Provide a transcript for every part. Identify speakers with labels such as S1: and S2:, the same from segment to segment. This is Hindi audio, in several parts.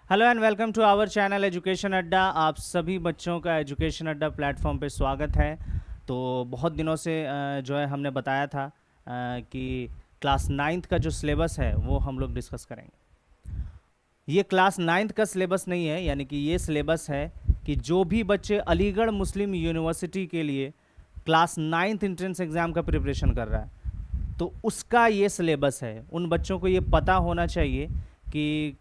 S1: Hello and welcome to our channel education Adda. आप सभी बच्चों का एजुकेशन अड्डा प्लेटफॉर्म पे स्वागत है। तो बहुत दिनों से जो है हमने बताया था कि क्लास नाइन्थ का जो सिलेबस है वो हम लोग डिस्कस करेंगे। ये क्लास नाइन्थ का सिलेबस नहीं है, यानी कि ये सिलेबस है कि जो भी बच्चे अलीगढ़ मुस्लिम यूनिवर्सिटी के लिए क्लास नाइन्थ एंट्रेंस एग्ज़ाम का प्रिपरेशन कर रहा है तो उसका ये सिलेबस है। उन बच्चों को ये पता होना चाहिए कि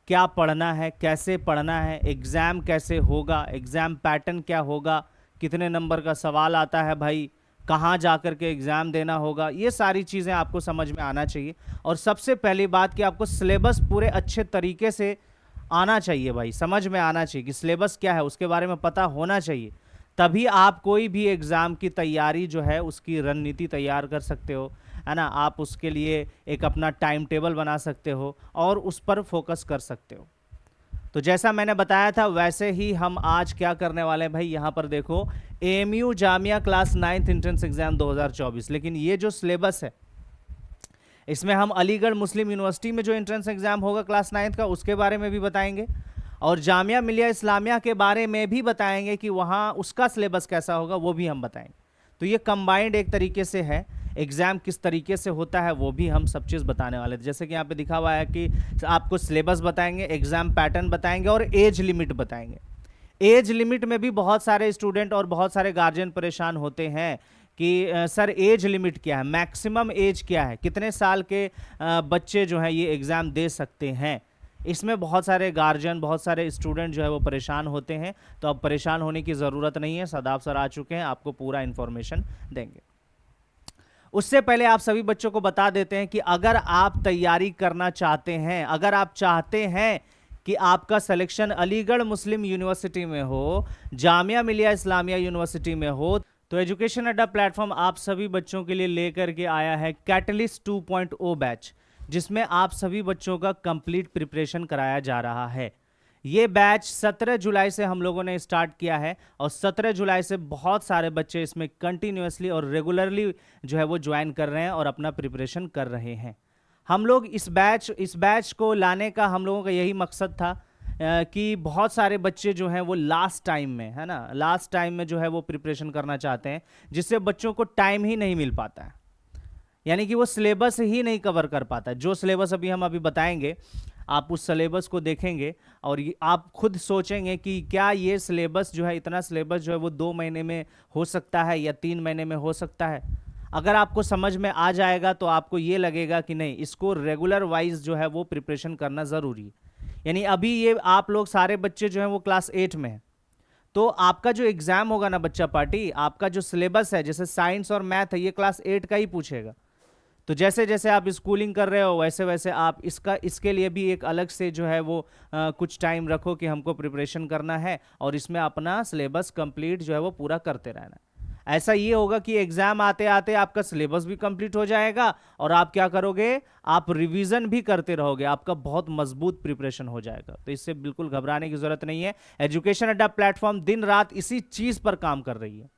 S1: क्या पढ़ना है, कैसे पढ़ना है, एग्ज़ाम कैसे होगा, एग्ज़ाम पैटर्न क्या होगा, कितने नंबर का सवाल आता है भाई, कहाँ जा कर के एग्ज़ाम देना होगा, ये सारी चीज़ें आपको समझ में आना चाहिए। और सबसे पहली बात कि आपको सिलेबस पूरे अच्छे तरीके से आना चाहिए भाई, समझ में आना चाहिए कि सिलेबस क्या है, उसके बारे में पता होना चाहिए। तभी आप कोई भी एग्ज़ाम की तैयारी जो है उसकी रणनीति तैयार कर सकते हो, है ना। आप उसके लिए एक अपना टाइम टेबल बना सकते हो और उस पर फोकस कर सकते हो। तो जैसा मैंने बताया था वैसे ही हम आज क्या करने वाले हैं भाई, यहाँ पर देखो, AMU Jamia class ninth entrance exam 2024। लेकिन ये जो सिलेबस है इसमें हम अलीगढ़ मुस्लिम यूनिवर्सिटी में जो एंट्रेंस एग्जाम होगा क्लास नाइन्थ का उसके बारे में भी बताएंगे और जामिया मिलिया इस्लामिया के बारे में भी बताएंगे कि वहाँ उसका सिलेबस कैसा होगा, वो भी हम बताएंगे। तो ये कंबाइंड एक तरीके से है। एग्ज़ाम किस तरीके से होता है वो भी हम सब चीज़ बताने वाले थे। जैसे कि यहाँ पे दिखा हुआ है कि आपको सिलेबस बताएंगे, एग्ज़ाम पैटर्न बताएंगे और एज लिमिट बताएंगे। एज लिमिट में भी बहुत सारे स्टूडेंट और बहुत सारे गार्जियन परेशान होते हैं कि सर एज लिमिट क्या है, मैक्सिमम एज क्या है, कितने साल के बच्चे जो हैं ये एग्ज़ाम दे सकते हैं। इसमें बहुत सारे गार्जियन, बहुत सारे स्टूडेंट जो है वो परेशान होते हैं। तो अब परेशान होने की ज़रूरत नहीं है, सदाब सर आ चुके हैं, आपको पूरा इन्फॉर्मेशन देंगे। उससे पहले आप सभी बच्चों को बता देते हैं कि अगर आप तैयारी करना चाहते हैं, अगर आप चाहते हैं कि आपका सिलेक्शन अलीगढ़ मुस्लिम यूनिवर्सिटी में हो, जामिया मिलिया इस्लामिया यूनिवर्सिटी में हो, तो एजुकेशन अड्डा प्लेटफॉर्म आप सभी बच्चों के लिए लेकर के आया है कैटलिस्ट 2.0 बैच, जिसमें आप सभी बच्चों का कंप्लीट प्रिपरेशन कराया जा रहा है। ये बैच 17 जुलाई से हम लोगों ने स्टार्ट किया है और 17 जुलाई से बहुत सारे बच्चे इसमें कंटिन्यूसली और रेगुलरली जो है वो ज्वाइन कर रहे हैं और अपना प्रिपरेशन कर रहे हैं। हम लोग इस बैच को लाने का हम लोगों का यही मकसद था कि बहुत सारे बच्चे जो हैं वो लास्ट टाइम में, है ना, लास्ट टाइम में जो है वो प्रिपरेशन करना चाहते हैं, जिससे बच्चों को टाइम ही नहीं मिल पाता है, यानी कि वो सिलेबस ही नहीं कवर कर पाता। जो सिलेबस हम अभी बताएंगे, आप उस सिलेबस को देखेंगे और आप खुद सोचेंगे कि क्या ये सिलेबस जो है, इतना सिलेबस जो है वो 2 महीने में हो सकता है या 3 महीने में हो सकता है। अगर आपको समझ में आ जाएगा तो आपको ये लगेगा कि नहीं, इसको रेगुलर वाइज जो है वो प्रिपरेशन करना ज़रूरी है। यानी अभी ये आप लोग सारे बच्चे जो हैं वो क्लास 8 में हैं, तो आपका जो एग्ज़ाम होगा ना बच्चा पार्टी, आपका जो सिलेबस है, जैसे साइंस और मैथ है, ये क्लास 8 का ही पूछेगा। तो जैसे जैसे आप स्कूलिंग कर रहे हो वैसे वैसे आप इसके लिए भी एक अलग से जो है वो कुछ टाइम रखो कि हमको प्रिपरेशन करना है और इसमें अपना सिलेबस कंप्लीट जो है वो पूरा करते रहना है। ऐसा ये होगा कि एग्जाम आते आते आपका सिलेबस भी कंप्लीट हो जाएगा और आप क्या करोगे, आप रिवीजन भी करते रहोगे, आपका बहुत मजबूत प्रिपरेशन हो जाएगा। तो इससे बिल्कुल घबराने की जरूरत नहीं है। एजुकेशन अड्डा प्लेटफॉर्म दिन रात इसी चीज पर काम कर रही है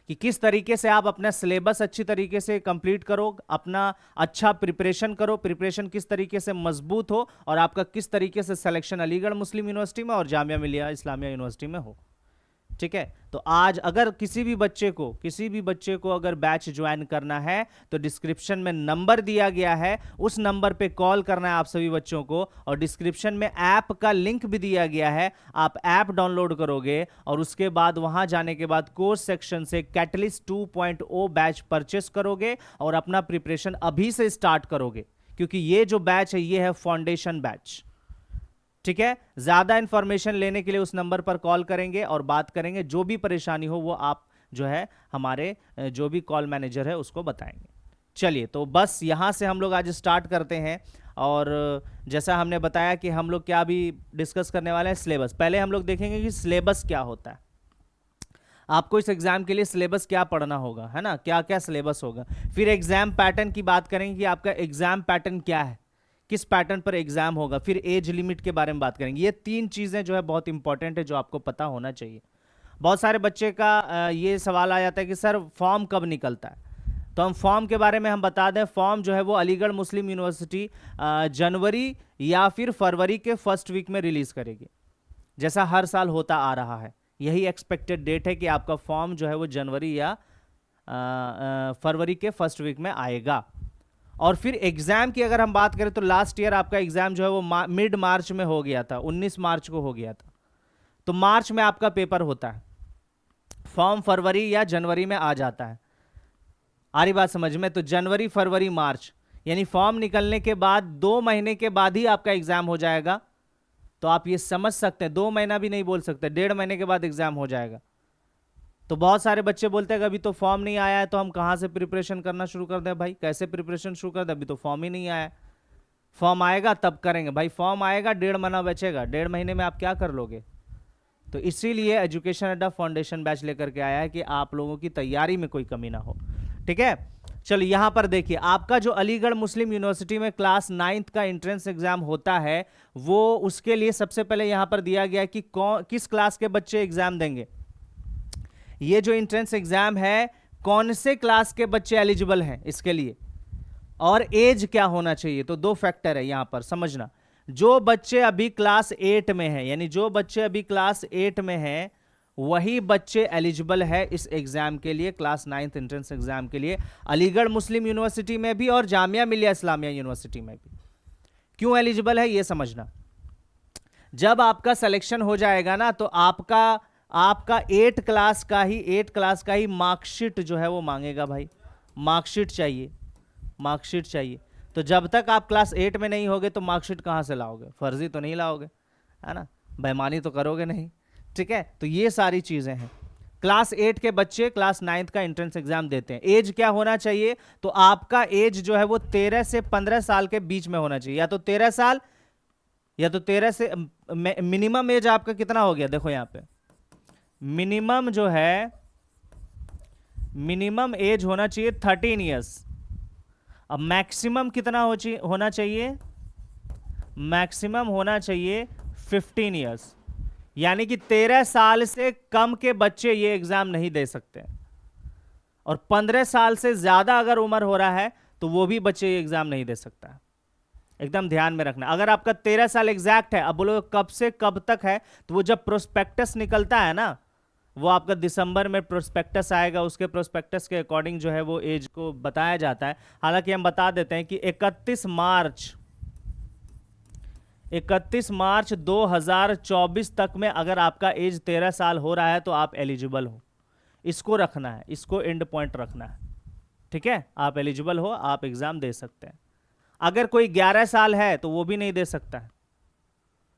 S1: कि किस तरीके से आप अपना सिलेबस अच्छी तरीके से कंप्लीट करो, अपना अच्छा प्रिपरेशन करो, प्रिपरेशन किस तरीके से मजबूत हो और आपका किस तरीके से सिलेक्शन अलीगढ़ मुस्लिम यूनिवर्सिटी में और जामिया मिलिया इस्लामिया यूनिवर्सिटी में हो। ठीक है, तो आज अगर किसी भी बच्चे को अगर बैच ज्वाइन करना है तो डिस्क्रिप्शन में नंबर दिया गया है, उस नंबर पे कॉल करना है आप सभी बच्चों को। और डिस्क्रिप्शन में ऐप का लिंक भी दिया गया है, आप ऐप डाउनलोड करोगे और उसके बाद वहां जाने के बाद कोर्स सेक्शन से कैटलिस्ट 2.0 बैच परचेस करोगे और अपना प्रिपरेशन अभी से स्टार्ट करोगे, क्योंकि ये जो बैच है ये है फाउंडेशन बैच। ठीक है, ज्यादा इंफॉर्मेशन लेने के लिए उस नंबर पर कॉल करेंगे और बात करेंगे, जो भी परेशानी हो वो आप जो है हमारे जो भी कॉल मैनेजर है उसको बताएंगे। चलिए, तो बस यहां से हम लोग आज स्टार्ट करते हैं और जैसा हमने बताया कि हम लोग क्या भी डिस्कस करने वाले हैं, सिलेबस। पहले हम लोग देखेंगे कि सिलेबस क्या होता है, आपको इस एग्जाम के लिए सिलेबस क्या पढ़ना होगा, है ना, क्या क्या सिलेबस होगा। फिर एग्जाम पैटर्न की बात करेंगे कि आपका एग्जाम पैटर्न क्या है, किस पैटर्न पर एग्जाम होगा। फिर एज लिमिट के बारे में बात करेंगे। ये 3 चीजें जो है बहुत इंपॉर्टेंट है, जो आपको पता होना चाहिए। बहुत सारे बच्चे का ये सवाल आ जाता है कि सर फॉर्म कब निकलता है। तो हम फॉर्म के बारे में हम बता दें, फॉर्म जो है वो अलीगढ़ मुस्लिम यूनिवर्सिटी जनवरी या फिर फरवरी के फर्स्ट वीक में रिलीज करेगी, जैसा हर साल होता आ रहा है। यही एक्सपेक्टेड डेट है कि आपका फॉर्म जो है वो जनवरी या फरवरी के फर्स्ट वीक में आएगा। और फिर एग्जाम की अगर हम बात करें तो लास्ट ईयर आपका एग्जाम जो है वो मिड मार्च में हो गया था, 19 मार्च को हो गया था। तो मार्च में आपका पेपर होता है, फॉर्म फरवरी या जनवरी में आ जाता है। आ रही बात समझ में? तो जनवरी फरवरी मार्च, यानी फॉर्म निकलने के बाद 2 महीने के बाद ही आपका एग्जाम हो जाएगा। तो आप ये समझ सकते हैं, 2 महीना भी नहीं बोल सकते, 1.5 महीने के बाद एग्जाम हो जाएगा। तो बहुत सारे बच्चे बोलते हैं कि अभी तो फॉर्म नहीं आया है, तो हम कहाँ से प्रिपरेशन करना शुरू कर दें? भाई कैसे प्रिपरेशन शुरू कर दें, अभी तो फॉर्म ही नहीं आया है। फॉर्म आएगा तब करेंगे भाई, फॉर्म आएगा 1.5 महीना बचेगा, 1.5 महीने में आप क्या कर लोगे? तो इसीलिए एजुकेशन अड्डा फाउंडेशन बैच लेकर के आया है कि आप लोगों की तैयारी में कोई कमी ना हो। ठीक है, चलिए यहां पर देखिए, आपका जो अलीगढ़ मुस्लिम यूनिवर्सिटी में क्लास 9th का एंट्रेंस एग्जाम होता है, वो उसके लिए सबसे पहले यहां पर दिया गया कि किस क्लास के बच्चे एग्जाम देंगे। ये जो एंट्रेंस एग्जाम है, कौन से क्लास के बच्चे एलिजिबल हैं इसके लिए, और एज क्या होना चाहिए। तो 2 फैक्टर है यहां पर समझना। जो बच्चे अभी क्लास 8 में हैं, यानी जो बच्चे अभी क्लास 8 में हैं, वही बच्चे एलिजिबल है इस एग्जाम के लिए, क्लास 9th एंट्रेंस एग्जाम के लिए, अलीगढ़ मुस्लिम यूनिवर्सिटी में भी और जामिया मिलिया इस्लामिया यूनिवर्सिटी में भी। क्यों एलिजिबल है ये समझना। जब आपका सिलेक्शन हो जाएगा ना, तो आपका 8 क्लास का ही मार्कशीट जो है वो मांगेगा भाई, मार्कशीट चाहिए। तो जब तक आप क्लास 8 में नहीं होगे तो मार्कशीट कहाँ से लाओगे? फर्जी तो नहीं लाओगे, है ना, बेईमानी तो करोगे नहीं। ठीक है, तो ये सारी चीजें हैं। क्लास 8 के बच्चे क्लास 9th का एंट्रेंस एग्जाम देते हैं। एज क्या होना चाहिए? तो आपका एज जो है वो 13 से 15 साल के बीच में होना चाहिए, या तो 13 साल या तो 13 से मिनिमम एज आपका कितना हो गया, देखो यहां पे मिनिमम जो है, मिनिमम एज होना चाहिए 13 ईयर्स। अब मैक्सिमम कितना होना चाहिए? मैक्सिमम होना चाहिए 15 ईयर्स, यानी कि 13 साल से कम के बच्चे ये एग्जाम नहीं दे सकते, और 15 साल से ज्यादा अगर उम्र हो रहा है तो वो भी बच्चे ये एग्जाम नहीं दे सकता। एकदम ध्यान में रखना। अगर आपका 13 साल एग्जैक्ट है, अब बोलो कब से कब तक है, तो वो जब प्रोस्पेक्टस निकलता है ना, वो आपका दिसंबर में प्रोस्पेक्टस आएगा, उसके प्रोस्पेक्टस के अकॉर्डिंग जो है वो एज को बताया जाता है। हालांकि हम बता देते हैं कि 31 मार्च 2024 तक में अगर आपका एज 13 साल हो रहा है तो आप एलिजिबल हो। इसको रखना है, इसको एंड पॉइंट रखना है। ठीक है, आप एलिजिबल हो, आप एग्जाम दे सकते हैं। अगर कोई 11 साल है तो वो भी नहीं दे सकता है,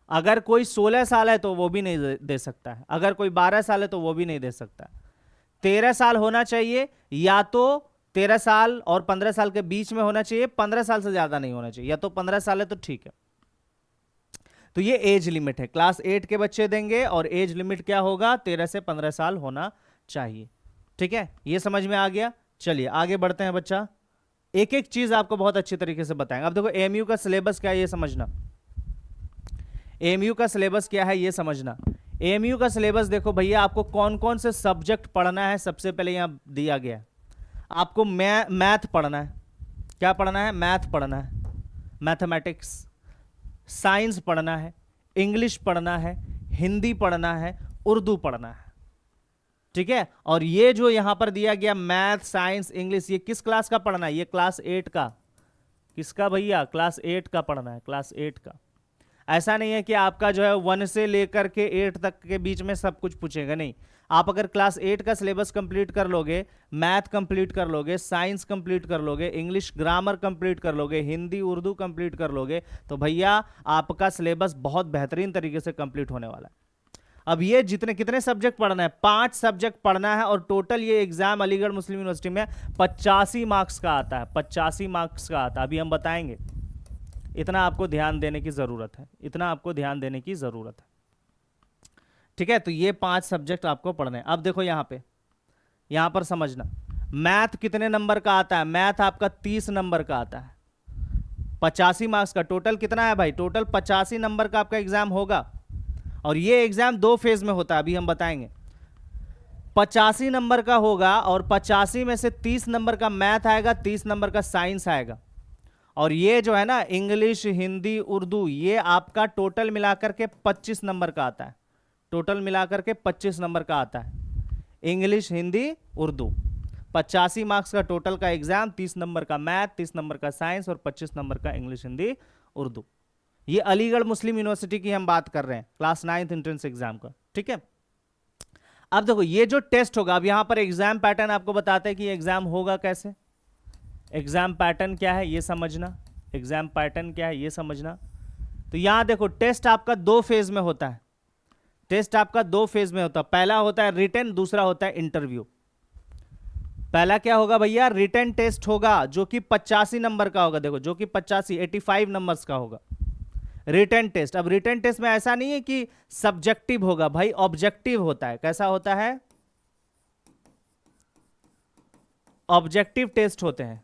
S1: अगर कोई 16 साल है तो वो भी नहीं दे सकता है, अगर कोई 12 साल है तो वो भी नहीं दे सकता है। 13 साल होना चाहिए, या तो 13 साल और 15 साल के बीच में होना चाहिए, 15 साल से ज्यादा नहीं होना चाहिए, या तो 15 साल है तो ठीक है। तो ये एज लिमिट है, क्लास 8 के बच्चे देंगे, और एज लिमिट क्या होगा? 13 से 15 साल होना चाहिए। ठीक है, ये समझ में आ गया। चलिए आगे बढ़ते हैं बच्चा, एक एक चीज आपको बहुत अच्छी तरीके से बताएंगे। अब देखो एएमयू का सिलेबस क्या है ये समझना, एएमयू का सिलेबस क्या है ये समझना। एएमयू का सिलेबस देखो भैया, आपको कौन कौन से सब्जेक्ट पढ़ना है सबसे पहले यहां दिया गया है। आपको मैथ पढ़ना है, क्या पढ़ना है? मैथ पढ़ना है, मैथमेटिक्स। साइंस पढ़ना है, इंग्लिश पढ़ना है, हिंदी पढ़ना है, उर्दू पढ़ना है। ठीक है, और ये जो यहां पर दिया गया मैथ, साइंस, इंग्लिश, ये किस क्लास का पढ़ना है? ये क्लास 8 का। किसका भैया? क्लास 8 का पढ़ना है, क्लास 8 का। ऐसा नहीं है कि आपका जो है 1 से लेकर के 8 तक के बीच में सब कुछ पूछेगा, नहीं। आप अगर क्लास 8 का सिलेबस कंप्लीट कर लोगे, मैथ कंप्लीट कर लोगे, साइंस कंप्लीट कर लोगे, इंग्लिश ग्रामर कंप्लीट कर लोगे, हिंदी उर्दू कंप्लीट कर लोगे, तो भैया आपका सिलेबस बहुत बेहतरीन तरीके से कंप्लीट होने वाला है। अब ये कितने सब्जेक्ट पढ़ना है? 5 सब्जेक्ट पढ़ना है, और टोटल ये एग्जाम अलीगढ़ मुस्लिम यूनिवर्सिटी में 85 मार्क्स का आता है, 85 मार्क्स का आता है। अभी हम बताएंगे। इतना आपको ध्यान देने की जरूरत है, इतना आपको ध्यान देने की जरूरत है। ठीक है, तो ये 5 सब्जेक्ट आपको पढ़ने हैं। अब देखो यहां पर समझना, मैथ कितने नंबर का आता है? मैथ आपका 30 नंबर का आता है, 85 मार्क्स का। टोटल कितना है भाई? टोटल 85 नंबर का आपका एग्जाम होगा, और ये एग्जाम 2 फेज में होता है, अभी हम बताएंगे। 85 नंबर का होगा और 85 में से 30 नंबर का मैथ आएगा, 30 नंबर का साइंस आएगा। और ये जो है ना इंग्लिश, हिंदी, उर्दू, ये आपका टोटल मिलाकर के 25 नंबर का आता है। टोटल मिलाकर के 25 नंबर का आता है, इंग्लिश, हिंदी, उर्दू। 85 मार्क्स का टोटल का एग्जाम, 30 नंबर का मैथ, 30 नंबर का साइंस और 25 नंबर का इंग्लिश, हिंदी, उर्दू। ये अलीगढ़ मुस्लिम यूनिवर्सिटी की हम बात कर रहे हैं, क्लास 9th एंट्रेंस एग्जाम का। ठीक है, अब देखो ये जो टेस्ट होगा, अब यहां पर एग्जाम पैटर्न आपको बताते हैं कि एग्जाम होगा कैसे। एग्जाम पैटर्न क्या है ये समझना, एग्जाम पैटर्न क्या है ये समझना। तो यहां देखो टेस्ट आपका 2 फेज में होता है। टेस्ट आपका 2 फेज में होता है। पहला होता है रिटन, दूसरा होता है इंटरव्यू। पहला क्या होगा भैया, रिटन टेस्ट होगा जो कि 85 नंबर का होगा। देखो जो कि 85 नंबर्स का होगा रिटन टेस्ट। अब रिटन टेस्ट में ऐसा नहीं है कि सब्जेक्टिव होगा भाई, ऑब्जेक्टिव होता है। कैसा होता है, ऑब्जेक्टिव टेस्ट होते हैं।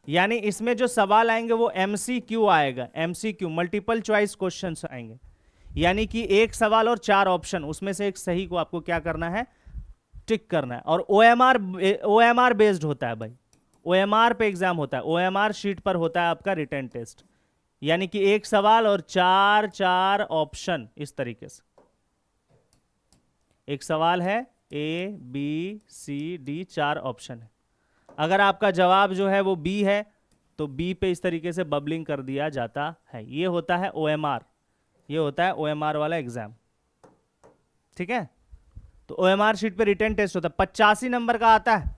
S1: यानी इसमें जो सवाल आएंगे वो एमसीक्यू आएगा, एमसीक्यू मल्टीपल चॉइस क्वेश्चंस आएंगे। यानी कि एक सवाल और 4 ऑप्शन, उसमें से एक सही को आपको क्या करना है, टिक करना है। और ओएमआर बेस्ड होता है भाई, ओएमआर पे एग्जाम होता है, ओएमआर शीट पर होता है आपका रिटन टेस्ट। यानी कि एक सवाल और 4 ऑप्शन, इस तरीके से एक सवाल है, A B C D, 4 option है। अगर आपका जवाब जो है वो बी है तो बी पे इस तरीके से बबलिंग कर दिया जाता है। ये होता है ओएमआर, ये होता है ओएमआर वाला एग्जाम। ठीक है, तो ओएमआर शीट पे रिटन टेस्ट होता है, 85 नंबर का आता है,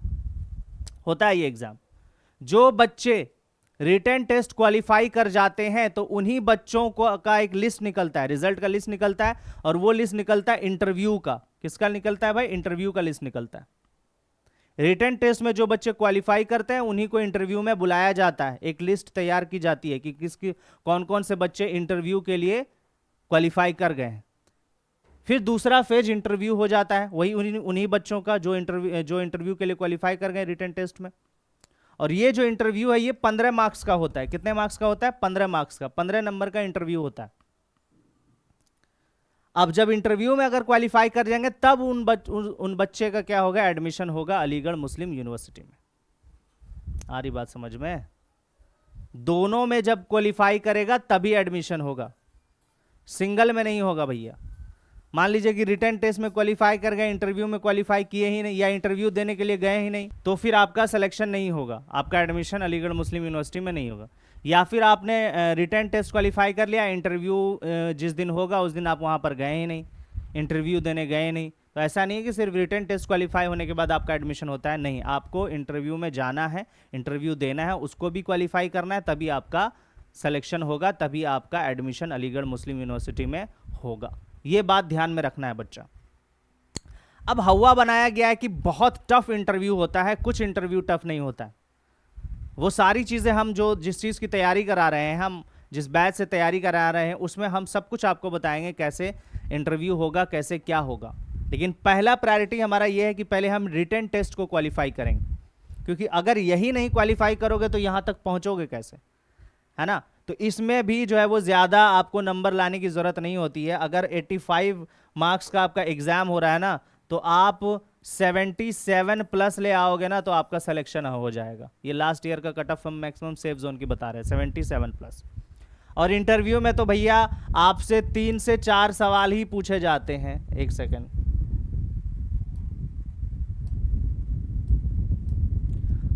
S1: होता है ये एग्जाम। जो बच्चे रिटन टेस्ट क्वालिफाई कर जाते हैं तो उन्हीं बच्चों को का एक लिस्ट निकलता है, रिजल्ट का लिस्ट निकलता है। और वो लिस्ट निकलता है इंटरव्यू का। किसका निकलता है भाई, इंटरव्यू का लिस्ट निकलता है। रिटन टेस्ट में जो बच्चे क्वालिफाई करते हैं उन्हीं को इंटरव्यू में बुलाया जाता है। एक लिस्ट तैयार की जाती है कि किसकी कौन कौन से बच्चे इंटरव्यू के लिए क्वालिफाई कर गए हैं। फिर दूसरा फेज इंटरव्यू हो जाता है, वही उन्हीं बच्चों का जो इंटरव्यू के लिए क्वालिफाई कर गए रिटन टेस्ट में। और ये जो इंटरव्यू है ये 15 मार्क्स का होता है। कितने मार्क्स का होता है, 15 मार्क्स का, 15 नंबर का इंटरव्यू होता है। अब जब इंटरव्यू में अगर क्वालिफाई कर जाएंगे तब उन बच्चे का क्या होगा, एडमिशन होगा अलीगढ़ मुस्लिम यूनिवर्सिटी में। आ रही बात समझ में, दोनों में जब क्वालिफाई करेगा तभी एडमिशन होगा, सिंगल में नहीं होगा भैया। मान लीजिए कि रिटन टेस्ट में क्वालिफाई कर गए, इंटरव्यू में क्वालिफाई किए ही नहीं या इंटरव्यू देने के लिए गए ही नहीं, तो फिर आपका सिलेक्शन नहीं होगा, आपका एडमिशन अलीगढ़ मुस्लिम यूनिवर्सिटी में नहीं होगा। या फिर आपने रिटन टेस्ट क्वालिफाई कर लिया, इंटरव्यू जिस दिन होगा उस दिन आप वहाँ पर गए ही नहीं, इंटरव्यू देने गए नहीं, तो ऐसा नहीं है कि सिर्फ रिटन टेस्ट क्वालिफाई होने के बाद आपका एडमिशन होता है। नहीं, आपको इंटरव्यू में जाना है, इंटरव्यू देना है, उसको भी क्वालिफाई करना है, तभी आपका सिलेक्शन होगा, तभी आपका एडमिशन अलीगढ़ मुस्लिम यूनिवर्सिटी में होगा। ये बात ध्यान में रखना है बच्चा। अब हवा बनाया गया है कि बहुत टफ इंटरव्यू होता है, कुछ इंटरव्यू टफ नहीं होता है। वो सारी चीज़ें हम जो जिस चीज़ की तैयारी करा रहे हैं, हम जिस बैच से तैयारी करा रहे हैं, उसमें हम सब कुछ आपको बताएंगे कैसे इंटरव्यू होगा, कैसे क्या होगा। लेकिन पहला प्रायोरिटी हमारा ये है कि पहले हम रिटन टेस्ट को क्वालिफाई करेंगे, क्योंकि अगर यही नहीं क्वालिफाई करोगे तो यहाँ तक पहुँचोगे कैसे, है ना। तो इसमें भी जो है वो ज़्यादा आपको नंबर लाने की ज़रूरत नहीं होती है। अगर 85 मार्क्स का आपका एग्ज़ाम हो रहा है ना, तो आप 77 प्लस ले आओगे ना तो आपका सिलेक्शन हो जाएगा। ये लास्ट ईयर का कट ऑफ हम मैक्सिमम सेफ जोन की बता रहे हैं, 77 प्लस। और इंटरव्यू में तो भैया आपसे 3 से 4 सवाल ही पूछे जाते हैं। एक सेकेंड,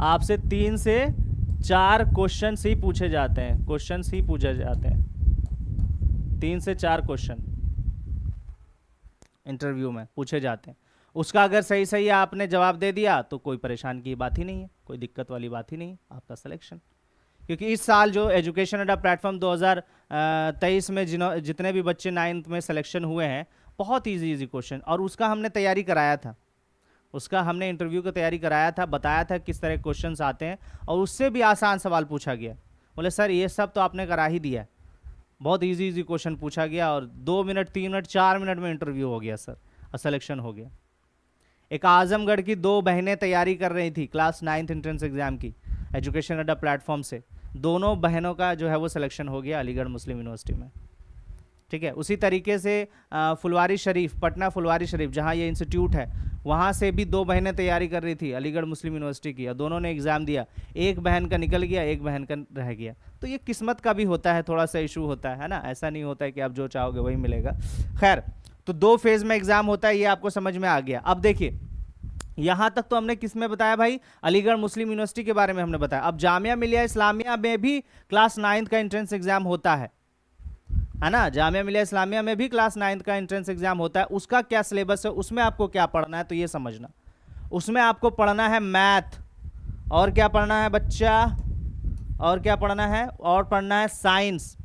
S1: आपसे 3 से 4 क्वेश्चन ही पूछे जाते हैं, क्वेश्चन ही पूछे जाते हैं। 3 से 4 क्वेश्चन इंटरव्यू में पूछे जाते हैं। उसका अगर सही सही आपने जवाब दे दिया तो कोई परेशान की बात ही नहीं है, कोई दिक्कत वाली बात ही नहीं है, आपका सिलेक्शन। क्योंकि इस साल जो एजुकेशन अड्डा प्लेटफॉर्म 2023 में जितने भी बच्चे 9th में सिलेक्शन हुए हैं, बहुत इजी क्वेश्चन, और उसका हमने तैयारी कराया था, उसका हमने इंटरव्यू की तैयारी कराया था, बताया था किस तरह क्वेश्चंस आते हैं, और उससे भी आसान सवाल पूछा गया। बोले सर ये सब तो आपने करा ही दिया, बहुत इजी क्वेश्चन पूछा गया और 2 मिनट 3 मिनट 4 मिनट में इंटरव्यू हो गया सर, और सिलेक्शन हो गया। एक आजमगढ़ की 2 बहनें तैयारी कर रही थी क्लास 9th एंट्रेंस एग्जाम की एजुकेशन अड्डा प्लेटफॉर्म से, दोनों बहनों का जो है वो सिलेक्शन हो गया अलीगढ़ मुस्लिम यूनिवर्सिटी में। ठीक है, उसी तरीके से फुलवारी शरीफ, पटना फुलवारी शरीफ जहाँ ये इंस्टीट्यूट है, वहाँ से भी 2 बहनें तैयारी कर रही थी अलीगढ़ मुस्लिम यूनिवर्सिटी की, और दोनों ने एग्ज़ाम दिया, एक बहन का निकल गया, एक बहन का रह गया। तो ये किस्मत का भी होता है, थोड़ा सा इशू होता है ना, ऐसा नहीं होता है कि आप जो चाहोगे वही मिलेगा। खैर, तो 2 फेज़ में एग्ज़ाम होता है, ये आपको समझ में आ गया। अब देखिए, यहाँ तक तो हमने किस में बताया भाई, अलीगढ़ मुस्लिम यूनिवर्सिटी के बारे में हमने बताया। अब जामिया मिलिया इस्लामिया में भी क्लास 9 का एंट्रेंस एग्जाम होता है ना, जामिया मिलिया इस्लामिया में भी क्लास 9 का एंट्रेंस एग्जाम होता है। उसका क्या सिलेबस है, उसमें आपको क्या पढ़ना है, तो ये समझना। उसमें आपको पढ़ना है मैथ, और क्या पढ़ना है बच्चा, और क्या पढ़ना है, और पढ़ना है साइंस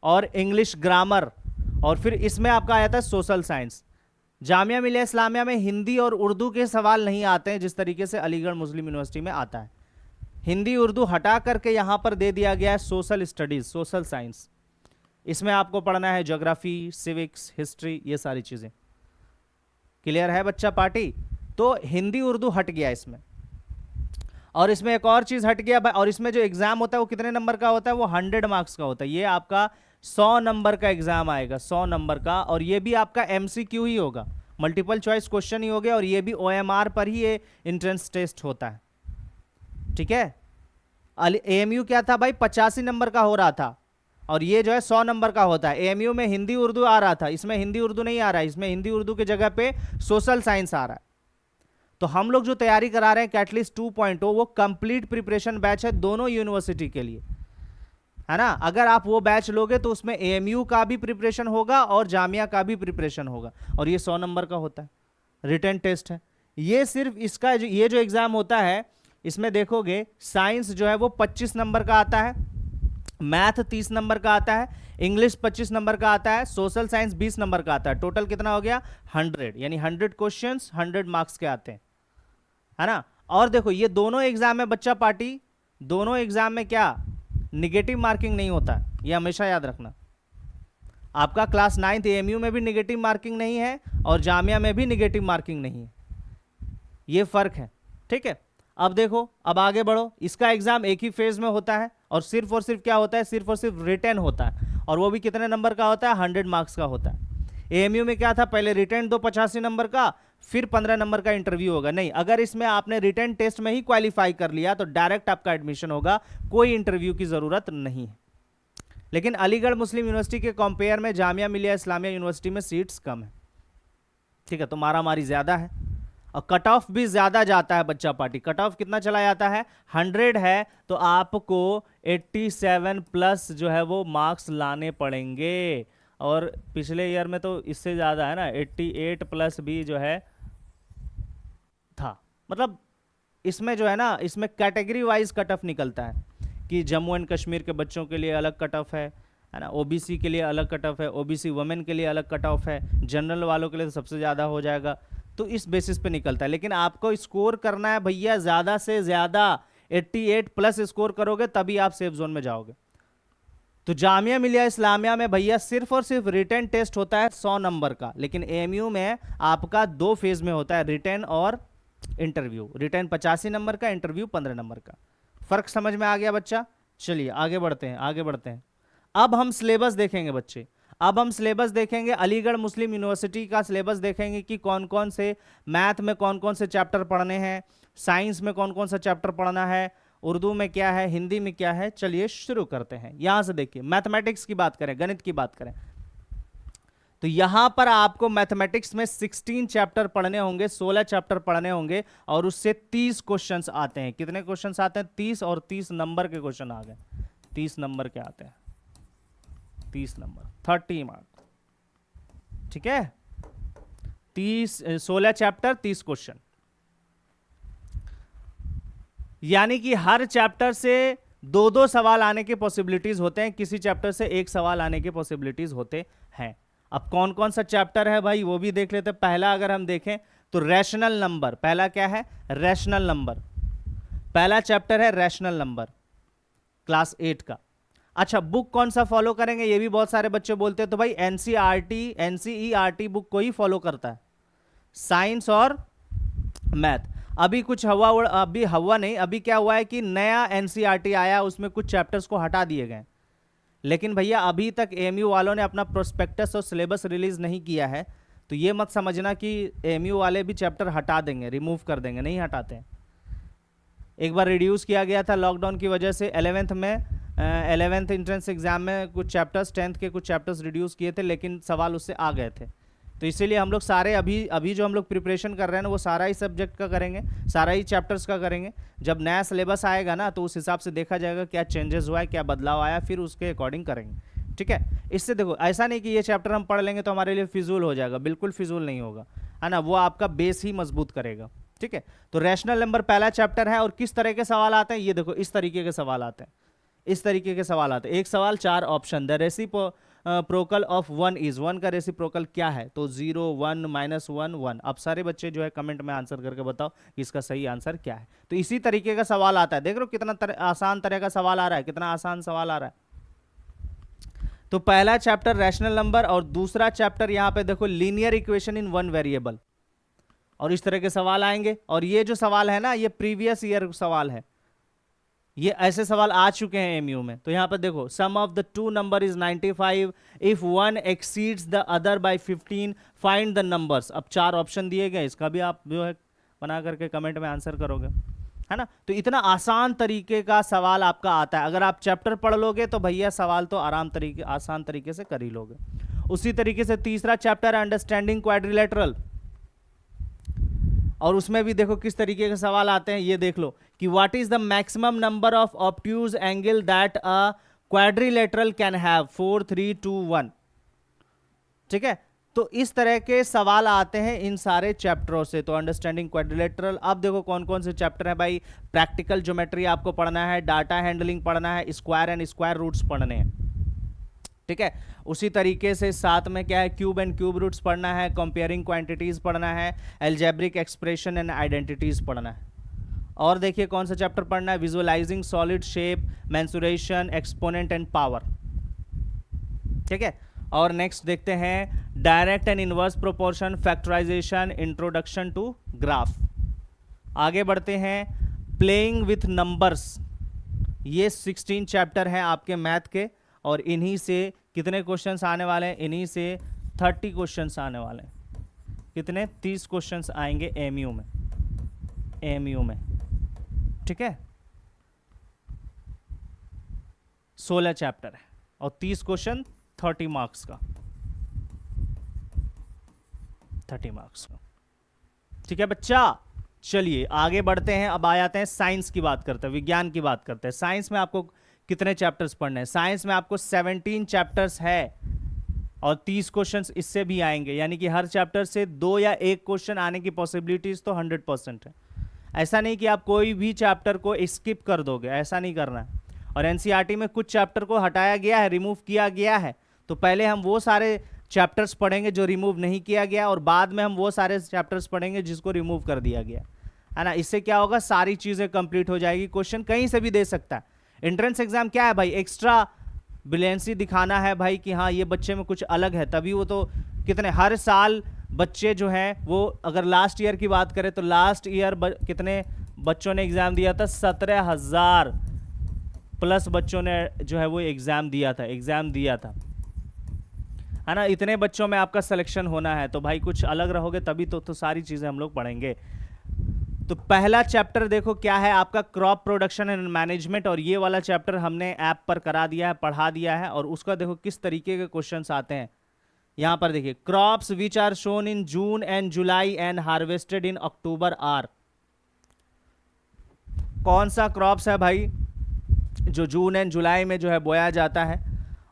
S1: और इंग्लिश ग्रामर, और फिर इसमें आपका आया था सोशल साइंस। जामिया मिलिया इस्लामिया में हिंदी और उर्दू के सवाल नहीं आते हैं जिस तरीके से अलीगढ़ मुस्लिम यूनिवर्सिटी में आता है। हिंदी उर्दू हटा करके यहाँ पर दे दिया गया है सोशल स्टडीज, सोशल साइंस। इसमें आपको पढ़ना है ज्योग्राफी, सिविक्स, हिस्ट्री, ये सारी चीज़ें। क्लियर है बच्चा पार्टी? तो हिंदी उर्दू हट गया इसमें, और इसमें एक और चीज़ हट गया, और इसमें जो एग्जाम होता है वो कितने नंबर का होता है, वो 100 मार्क्स का होता है। ये आपका 100 नंबर का एग्जाम आएगा, 100 नंबर का, और ये भी आपका MCQ ही होगा, मल्टीपल चॉइस क्वेश्चन ही हो गया, और ये भी OMR पर ही ये एंट्रेंस टेस्ट होता है। ठीक है, AMU क्या था भाई, 85 नंबर का हो रहा था, और ये जो है 100 नंबर का होता है। AMU में हिंदी उर्दू आ रहा था, इसमें हिंदी उर्दू नहीं आ रहा है, इसमें हिंदी उर्दू की जगह पे सोशल साइंस आ रहा है। तो हम लोग जो तैयारी करा रहे हैं कैटलिस्ट 2.0, वो कंप्लीट प्रिपरेशन बैच है दोनों यूनिवर्सिटी के लिए, है ना। अगर आप वो बैच लोगे तो उसमें AMU का भी प्रिपरेशन होगा और जामिया का भी प्रिपरेशन होगा, और ये 100 नंबर का होता है, रिटन टेस्ट है। ये सिर्फ इसका ये जो एग्जाम होता है, इसमें देखोगे साइंस जो है वो 25 नंबर का आता है, मैथ 30 नंबर का आता है, इंग्लिश 25 नंबर का आता है, सोशल साइंस 20 नंबर का आता है। टोटल कितना हो गया, 100, यानी 100 क्वेश्चंस 100 मार्क्स के आते हैं, है ना। और देखो ये दोनों एग्जाम में बच्चा पार्टी, दोनों एग्जाम में क्या निगेटिव मार्किंग नहीं होता, ये हमेशा याद रखना। आपका क्लास 9 AMU में भी निगेटिव मार्किंग नहीं है, और जामिया में भी निगेटिव मार्किंग नहीं है, ये फर्क है। ठीक है, अब देखो, अब आगे बढ़ो। इसका एग्जाम एक ही फेज में होता है, और सिर्फ क्या होता है, सिर्फ और सिर्फ रिटन होता है, और वो भी कितने नंबर का होता है, 100 मार्क्स का होता है। AMU में क्या था, पहले रिटन दो 85 नंबर का, फिर 15 नंबर का इंटरव्यू होगा। नहीं, अगर इसमें आपने रिटन टेस्ट में ही क्वालिफाई कर लिया तो डायरेक्ट आपका एडमिशन होगा, कोई इंटरव्यू की जरूरत नहीं है। लेकिन अलीगढ़ मुस्लिम यूनिवर्सिटी के कंपेयर में जामिया मिलिया इस्लामिया यूनिवर्सिटी में सीट्स कम है। ठीक है, तो मारामारी ज्यादा है, और कट ऑफ भी ज्यादा जाता है बच्चा पार्टी। कट ऑफ कितना चला जाता है, 100 है तो आपको 87 प्लस जो है वो मार्क्स लाने पड़ेंगे, और पिछले ईयर में तो इससे ज़्यादा है ना, 88 प्लस भी जो है था। मतलब इसमें जो है ना, इसमें कैटेगरी वाइज कट ऑफ निकलता है कि जम्मू एंड कश्मीर के बच्चों के लिए अलग कट ऑफ है ना, OBC के लिए अलग कट ऑफ है, OBC वुमेन के लिए अलग कट ऑफ है, जनरल वालों के लिए तो सबसे ज़्यादा हो जाएगा। तो इस बेसिस पे निकलता है। लेकिन आपको स्कोर करना है भैया ज़्यादा से ज़्यादा, 88 प्लस स्कोर करोगे तभी आप सेफ जोन में जाओगे। तो जामिया मिलिया इस्लामिया में भैया सिर्फ और सिर्फ रिटन टेस्ट होता है 100 नंबर का, लेकिन AMU में आपका 2 फेज में होता है, रिटन और इंटरव्यू। रिटन 85 नंबर का, इंटरव्यू 15 नंबर का। फर्क समझ में आ गया बच्चा? चलिए आगे बढ़ते हैं, आगे बढ़ते हैं। अब हम सिलेबस देखेंगे बच्चे, अब हम सिलेबस देखेंगे, अलीगढ़ मुस्लिम यूनिवर्सिटी का सिलेबस देखेंगे कि कौन कौन से मैथ में कौन कौन से चैप्टर पढ़ने हैं, साइंस में कौन कौन सा चैप्टर पढ़ना है, उर्दू में क्या है, हिंदी में क्या है। चलिए शुरू करते हैं। यहां से देखिए, मैथमेटिक्स की बात करें, गणित की बात करें, तो यहां पर आपको मैथमेटिक्स में 16 चैप्टर पढ़ने होंगे, 16 चैप्टर पढ़ने होंगे, और उससे 30 क्वेश्चंस आते हैं। कितने क्वेश्चंस आते हैं? 30, और 30 नंबर के क्वेश्चन आ गए, 30 नंबर के आते हैं, 30 नंबर, 30 मार्क। ठीक है, 16 चैप्टर 30 क्वेश्चन, यानी कि हर चैप्टर से 2-2 सवाल आने के पॉसिबिलिटीज होते हैं, किसी चैप्टर से 1 सवाल आने के पॉसिबिलिटीज होते हैं। अब कौन कौन सा चैप्टर है भाई वो भी देख लेते हैं। पहला अगर हम देखें तो रैशनल नंबर, पहला क्या है? रैशनल नंबर, पहला चैप्टर है रैशनल नंबर, क्लास 8 का। अच्छा, बुक कौन सा फॉलो करेंगे ये भी बहुत सारे बच्चे बोलते हैं, तो भाई NCERT बुक को ही फॉलो करता है, साइंस और मैथ। अभी कुछ अभी क्या हुआ है कि नया NCERT आया, उसमें कुछ चैप्टर्स को हटा दिए गए, लेकिन भैया अभी तक AMU वालों ने अपना प्रोस्पेक्टस और सिलेबस रिलीज नहीं किया है, तो ये मत समझना कि एमयू वाले भी चैप्टर हटा देंगे, रिमूव कर देंगे, नहीं हटाते हैं। एक बार रिड्यूस किया गया था लॉकडाउन की वजह से 11th में, 11th एंट्रेंस एग्जाम में कुछ चैप्टर्स, 10th के कुछ चैप्टर्स रिड्यूस किए थे, लेकिन सवाल उससे आ गए थे। तो इसीलिए हम लोग सारे अभी जो हम लोग प्रिपरेशन कर रहे हैं ना, वो सारा ही सब्जेक्ट का करेंगे, सारा ही चैप्टर्स का करेंगे। जब नया सिलेबस आएगा ना, तो उस हिसाब से देखा जाएगा क्या चेंजेस हुआ है, क्या बदलाव आया, फिर उसके अकॉर्डिंग करेंगे। ठीक है, इससे देखो ऐसा नहीं कि ये चैप्टर हम पढ़ लेंगे तो हमारे लिए फिजूल हो जाएगा, बिल्कुल फिजूल नहीं होगा, है ना, वो आपका बेस ही मजबूत करेगा। ठीक है, तो रैशनल नंबर पहला चैप्टर है, और किस तरह के सवाल आते हैं ये देखो, इस तरीके के सवाल आते हैं, इस तरीके के सवाल आते हैं। एक सवाल 4 option, the reciprocal of 1 is, 1 का रेसिप्रोकल क्या है, तो 0 1 -1 1। अब सारे बच्चे जो है कमेंट में आंसर करके बताओ कि इसका सही आंसर क्या है। तो इसी तरीके का सवाल आता है, देख रहे हो कितना आसान तरह का सवाल आ रहा है, कितना आसान सवाल आ रहा है। तो पहला चैप्टर रैशनल नंबर, और दूसरा चैप्टर यहाँ पे देखो लीनियर इक्वेशन इन 1 वेरिएबल, और इस तरह के सवाल आएंगे। और ये जो सवाल है ना, ये प्रीवियस ईयर सवाल है, ये ऐसे सवाल आ चुके हैं एमयू में। तो यहाँ पर देखो, sum of the two number is 95, if one exceeds the other by 15 find the numbers. अब 4 ऑप्शन दिए गए, इसका भी आप जो है बना करके कमेंट में आंसर करोगे, है ना। तो इतना आसान तरीके का सवाल आपका आता है, अगर आप चैप्टर पढ़ लोगे तो भैया सवाल तो आसान तरीके से कर ही लोगे। उसी तरीके से तीसरा चैप्टर है अंडरस्टैंडिंग क्वाड्रिलेटरल, और उसमें भी देखो किस तरीके के सवाल आते हैं, ये देख लो कि what is the maximum number of obtuse angle that a quadrilateral can have, 4 3 2 1। ठीक है, तो इस तरह के सवाल आते हैं इन सारे चैप्टरों से। तो अंडरस्टैंडिंग क्वाड्रिलेटरल, अब देखो कौन कौन से चैप्टर है भाई। प्रैक्टिकल ज्योमेट्री आपको पढ़ना है, डाटा हैंडलिंग पढ़ना है, स्क्वायर एंड स्क्वायर रूट्स पढ़ने हैं। ठीक है, उसी तरीके से साथ में क्या है, क्यूब एंड क्यूब रूट्स पढ़ना है, कंपेयरिंग क्वांटिटीज पढ़ना है, अलजेब्रिक एक्सप्रेशन एंड आइडेंटिटीज पढ़ना है। और देखिए कौन सा चैप्टर पढ़ना है, visualizing solid shape, mensuration, exponent and power. ठीक है, और नेक्स्ट देखते हैं direct and inverse proportion, factorization, introduction to graph. आगे बढ़ते हैं, प्लेइंग विथ नंबर्स। ये 16 चैप्टर हैं आपके मैथ के, और इन्हीं से कितने क्वेश्चंस आने वाले हैं, इन्हीं से 30 क्वेश्चंस आने वाले हैं। कितने, 30 क्वेश्चंस आएंगे एमयू में, एमयू में। ठीक है, 16 चैप्टर है और 30 क्वेश्चन, 30 मार्क्स का, 30 मार्क्स का। ठीक है बच्चा, चलिए आगे बढ़ते हैं। अब आ जाते हैं साइंस की बात करते हैं, विज्ञान की बात करते हैं। साइंस में आपको कितने चैप्टर्स पढ़ने हैं, साइंस में आपको 17 चैप्टर्स है, और 30 क्वेश्चंस इससे भी आएंगे, यानी कि हर चैप्टर से 2 या 1 क्वेश्चन आने की पॉसिबिलिटीज तो 100% है। ऐसा नहीं कि आप कोई भी चैप्टर को स्किप कर दोगे, ऐसा नहीं करना है। और एनसीईआरटी में कुछ चैप्टर को हटाया गया है, रिमूव किया गया है, तो पहले हम वो सारे चैप्टर्स पढ़ेंगे जो रिमूव नहीं किया गया, और बाद में हम वो सारे चैप्टर्स पढ़ेंगे जिसको रिमूव कर दिया गया, है ना। इससे क्या होगा, सारी चीजें कंप्लीट हो जाएगी, क्वेश्चन कहीं से भी दे सकता है। एंट्रेंस एग्जाम क्या है भाई, एक्स्ट्रा ब्रिलियंसी दिखाना है भाई कि हाँ ये बच्चे में कुछ अलग है, तभी वो तो कितने हर साल बच्चे जो हैं वो, अगर लास्ट ईयर की बात करें तो लास्ट ईयर कितने बच्चों ने एग्जाम दिया था, 17,000 प्लस बच्चों ने जो है वो एग्जाम दिया था, है ना। इतने बच्चों में आपका सिलेक्शन होना है, तो भाई कुछ अलग रहोगे तभी तो सारी चीजें हम लोग पढ़ेंगे। तो पहला चैप्टर देखो क्या है आपका, क्रॉप प्रोडक्शन एंड मैनेजमेंट, और ये वाला चैप्टर हमने ऐप पर करा दिया है, पढ़ा दिया है, और उसका देखो किस तरीके के क्वेश्चंस आते हैं। यहां पर देखिए, crops which are sown in June and July and harvested in October are. कौन सा क्रॉप्स है भाई जो जून एंड जुलाई में जो है बोया जाता है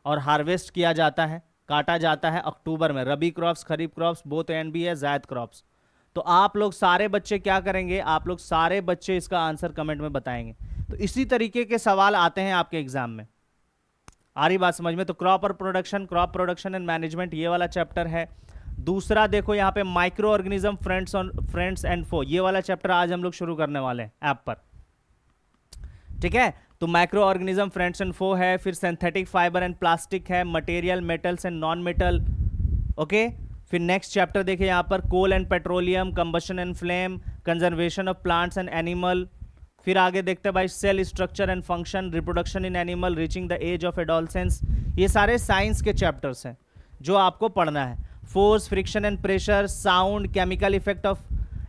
S1: और हार्वेस्ट किया जाता है, काटा जाता है अक्टूबर में। Rabi crops, kharif crops, both and भी है, जायद क्रॉप्स। तो आप लोग सारे बच्चे क्या करेंगे, आप लोग सारे बच्चे इसका आंसर कमेंट में बताएंगे। तो इसी तरीके के सवाल आते हैं आपके एग्जाम में, आ रही बात समझ में। तो क्रॉप प्रोडक्शन एंड मैनेजमेंट, ये वाला चैप्टर है। दूसरा देखो यहाँ पे माइक्रो ऑर्गेनिज्म, फ्रेंड्स एंड फो, ये वाला चैप्टर आज हम लोग शुरू करने वाले हैं ऐप पर। ठीक है, तो micro organism, friends and foe है, फिर सिंथेटिक फाइबर एंड प्लास्टिक है, material, metals and non metal. Okay, फिर नेक्स्ट चैप्टर देखिए यहाँ पर, coal and petroleum, combustion and flame, conservation of plants and animal. फिर आगे देखते हैं भाई, cell structure and function, reproduction in animal, reaching the age of adolescence. ये सारे साइंस के चैप्टर्स हैं जो आपको पढ़ना है। Force, friction and pressure, sound, chemical effect of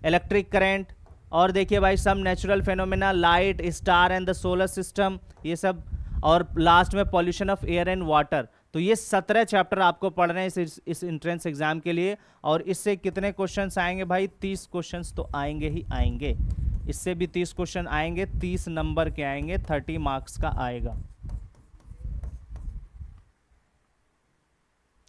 S1: electric current, और देखिए भाई some natural phenomena, light, star and the solar system, ये सब, और लास्ट में pollution of air and water. तो ये 17 चैप्टर आपको पढ़ने हैं इस एंट्रेंस एग्जाम के लिए। और इससे कितने क्वेश्चंस आएंगे भाई? 30 क्वेश्चंस तो आएंगे ही आएंगे। इससे भी 30 क्वेश्चन आएंगे, 30 नंबर के आएंगे, 30 मार्क्स का आएगा।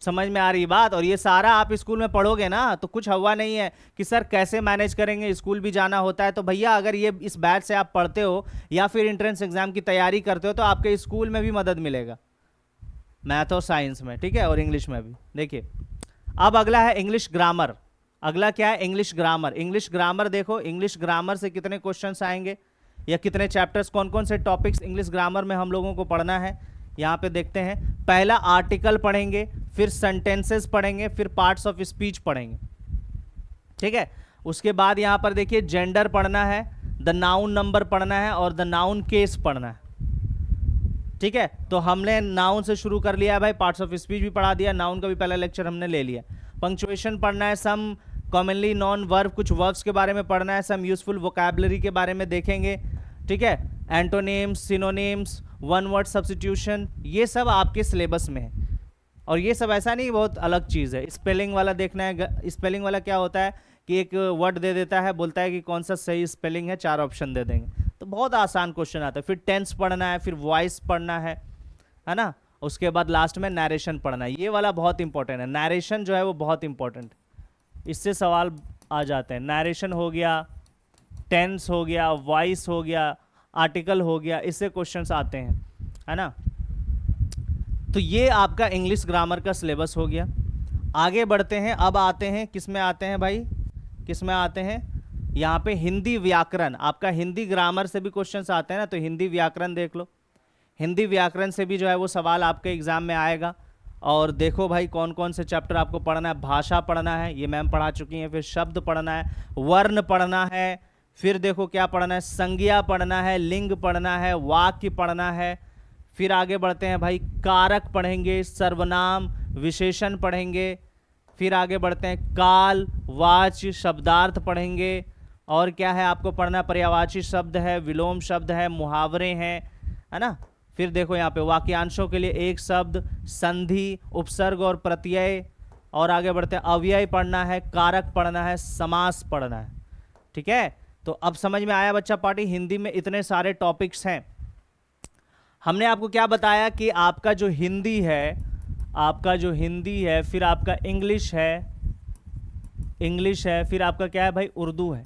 S1: समझ में आ रही बात? और ये सारा आप स्कूल में पढ़ोगे ना, तो कुछ हुआ नहीं है कि सर कैसे मैनेज करेंगे, स्कूल भी जाना होता है। तो भैया अगर ये इस बैच से आप पढ़ते हो या फिर एंट्रेंस एग्जाम की तैयारी करते हो, तो आपके स्कूल में भी मदद मिलेगा, मैथ और साइंस में, ठीक है, और इंग्लिश में भी। देखिए अब अगला है इंग्लिश ग्रामर। अगला क्या है? English grammar. इंग्लिश ग्रामर देखो, इंग्लिश ग्रामर से कितने क्वेश्चंस आएंगे या कितने चैप्टर्स, कौन कौन से टॉपिक्स इंग्लिश ग्रामर में हम लोगों को पढ़ना है, यहाँ पे देखते हैं। पहला आर्टिकल पढ़ेंगे, फिर सेंटेंसेस पढ़ेंगे, फिर पार्ट्स ऑफ स्पीच पढ़ेंगे, ठीक है। उसके बाद यहाँ पर देखिए जेंडर पढ़ना है, द नाउन नंबर पढ़ना है और द नाउन केस पढ़ना है, ठीक है। तो हमने नाउन से शुरू कर लिया है भाई, पार्ट्स ऑफ स्पीच भी पढ़ा दिया, नाउन का भी पहला लेक्चर हमने ले लिया। पंक्चुएशन पढ़ना है, सम कॉमनली नॉन वर्ब, कुछ वर्ब्स के बारे में पढ़ना है, सम यूजफुल वोकैबुलरी के बारे में देखेंगे, ठीक है। Antonyms, synonyms, one word substitution, ये सब आपके सिलेबस में है। और ये सब ऐसा नहीं बहुत अलग चीज़ है। स्पेलिंग वाला देखना है। स्पेलिंग वाला क्या होता है कि एक वर्ड दे देता है, बोलता है कि कौन सा सही स्पेलिंग है, 4 ऑप्शन दे देंगे, तो बहुत आसान क्वेश्चन आता है। फिर टेंस पढ़ना है, फिर वॉइस पढ़ना है ना। उसके बाद लास्ट में नरेशन पढ़ना है। ये वाला बहुत इंपॉर्टेंट है, नरेशन जो है वो बहुत इंपॉर्टेंट, इससे सवाल आ जाते हैं। नरेशन हो गया, टेंस हो गया, वॉइस हो गया, आर्टिकल हो गया, इससे क्वेश्चंस आते हैं, है ना। तो ये आपका इंग्लिश ग्रामर का सिलेबस हो गया। आगे बढ़ते हैं, अब आते हैं किस में आते हैं भाई, किस में आते हैं, यहाँ पे हिंदी व्याकरण। आपका हिंदी ग्रामर से भी क्वेश्चंस आते हैं ना, तो हिंदी व्याकरण देख लो। हिंदी व्याकरण से भी जो है वो सवाल आपके एग्जाम में आएगा। और देखो भाई कौन कौन से चैप्टर आपको पढ़ना है। भाषा पढ़ना है, ये मैम पढ़ा चुकी हैं। फिर शब्द पढ़ना है, वर्ण पढ़ना है, फिर देखो क्या पढ़ना है, संज्ञा पढ़ना है, लिंग पढ़ना है, वाक्य पढ़ना है। फिर आगे बढ़ते हैं भाई, कारक पढ़ेंगे, सर्वनाम, विशेषण पढ़ेंगे। फिर आगे बढ़ते हैं, काल, वाच्य, शब्दार्थ पढ़ेंगे। और क्या है आपको पढ़ना, पर्यायवाची शब्द है, विलोम शब्द है, मुहावरे हैं, है ना। फिर देखो यहाँ पे वाक्यांशों के लिए एक शब्द, संधि, उपसर्ग और प्रत्यय। और आगे बढ़ते हैं, अव्यय पढ़ना है, कारक पढ़ना है, समास पढ़ना है, ठीक है। तो अब समझ में आया बच्चा पार्टी, हिंदी में इतने सारे टॉपिक्स हैं। हमने आपको क्या बताया कि आपका जो हिंदी है, आपका जो हिंदी है, फिर आपका इंग्लिश है, इंग्लिश है, फिर आपका क्या है भाई, उर्दू है,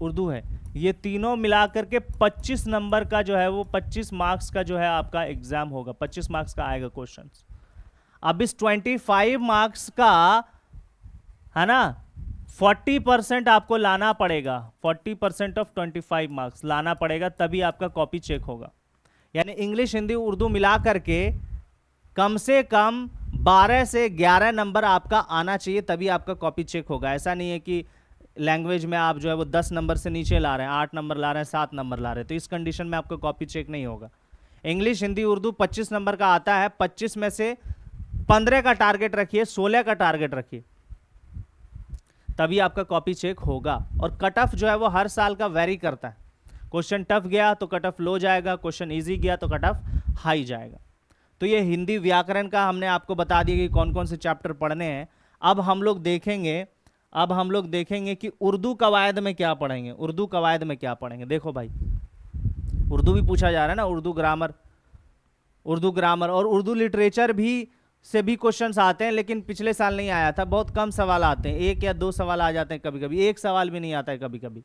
S1: उर्दू है। ये तीनों मिलाकर के 25 नंबर का जो है वो 25 मार्क्स का जो है आपका एग्जाम होगा, 25 मार्क्स का आएगा क्वेश्चंस। अब इस 25 मार्क्स का, है ना, 40% आपको लाना पड़ेगा, 40% ऑफ 25 मार्क्स लाना पड़ेगा, तभी आपका कॉपी चेक होगा। यानी इंग्लिश, हिंदी, उर्दू मिला करके कम से कम 12 से 11 नंबर आपका आना चाहिए, तभी आपका कॉपी चेक होगा। ऐसा नहीं है कि लैंग्वेज में आप जो है वो 10 नंबर से नीचे ला रहे हैं, 8 नंबर ला रहे हैं, 7 नंबर ला रहे हैं, तो इस कंडीशन में आपका कॉपी चेक नहीं होगा। इंग्लिश, हिंदी, उर्दू 25 नंबर का आता है, 25 में से 15 का टारगेट रखिए, 16 का टारगेट रखिए, तभी आपका कॉपी चेक होगा। और कट ऑफ जो है वो हर साल का वेरी करता है। क्वेश्चन टफ गया तो कट ऑफ लो जाएगा, क्वेश्चन इजी गया तो कट ऑफ हाई जाएगा। तो ये हिंदी व्याकरण का हमने आपको बता दिया कि कौन कौन से चैप्टर पढ़ने हैं। अब हम लोग देखेंगे कि उर्दू कवायद में क्या पढ़ेंगे, उर्दू कवायद में क्या पढ़ेंगे। देखो भाई, उर्दू भी पूछा जा रहा है ना, उर्दू ग्रामर, उर्दू ग्रामर और उर्दू लिटरेचर भी से भी क्वेश्चंस आते हैं, लेकिन पिछले साल नहीं आया था, बहुत कम सवाल आते हैं, 1 या 2 सवाल आ जाते हैं, कभी कभी 1 सवाल भी नहीं आता है कभी कभी,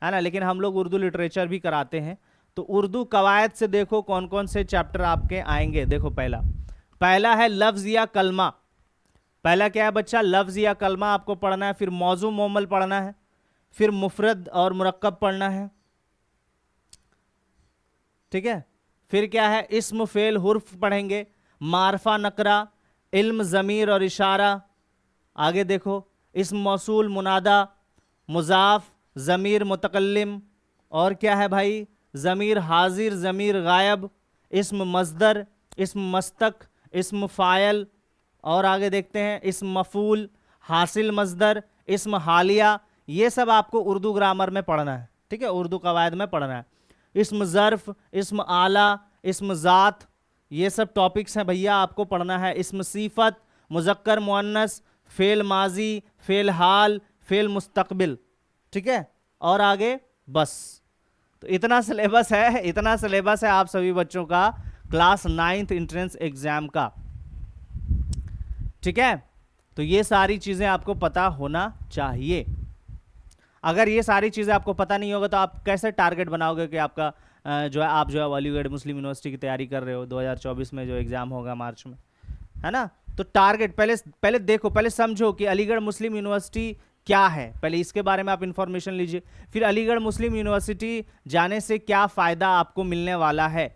S1: है ना। लेकिन हम लोग उर्दू लिटरेचर भी कराते हैं। तो उर्दू कवायद से देखो कौन कौन से चैप्टर आपके आएंगे। देखो पहला है लफ्ज या कलमा। पहला क्या है बच्चा, लफ्ज या कलमा आपको पढ़ना है। फिर मौजू मोमल पढ़ना है, फिर मुफरद और मुरक्कब पढ़ना है, ठीक है। फिर क्या है, इस्म, फेल, हुर्फ पढ़ेंगे, मारफा, नकरा, इल्म, ज़मीर और इशारा। आगे देखो, इस्म, मौसूल, मुनादा, मुजाफ, ज़मीर, मुतकल्लिम, और क्या है भाई, ज़मीर हाजिर, ज़मीर गायब, इस्म मस्दर, इस्म मस्तक, इस्म फ़ायल, और आगे देखते हैं इस्म मफ़ूल, हासिल मजदर, इस्म हालिया, ये सब आपको उर्दू ग्रामर में पढ़ना है, ठीक है, उर्दू कवायद में पढ़ना है। इस्म ज़र्फ, इस्म आला, इस्म ज़ात, ये सब टॉपिक्स हैं भैया, आपको पढ़ना है। इस्म सीफत, मुज़क्कर मुअन्नस, फ़ेल माजी, फ़ेल हाल, फ़ेल मुस्तकबिल, ठीक है, और आगे बस। तो इतना सिलेबस है, इतना सिलेबस है आप सभी बच्चों का क्लास 9th एंट्रेंस एग्जाम का, ठीक है। तो ये सारी चीज़ें आपको पता होना चाहिए। अगर ये सारी चीज़ें आपको पता नहीं होगा तो आप कैसे टारगेट बनाओगे कि आपका जो है आप जो है अलीगढ़ मुस्लिम यूनिवर्सिटी की तैयारी कर रहे हो 2024 में जो एग्ज़ाम होगा मार्च में, है ना। तो टारगेट पहले देखो, पहले समझो कि अलीगढ़ मुस्लिम यूनिवर्सिटी क्या है, पहले इसके बारे में आप इंफॉर्मेशन लीजिए। फिर अलीगढ़ मुस्लिम यूनिवर्सिटी जाने से क्या फ़ायदा आपको मिलने वाला है,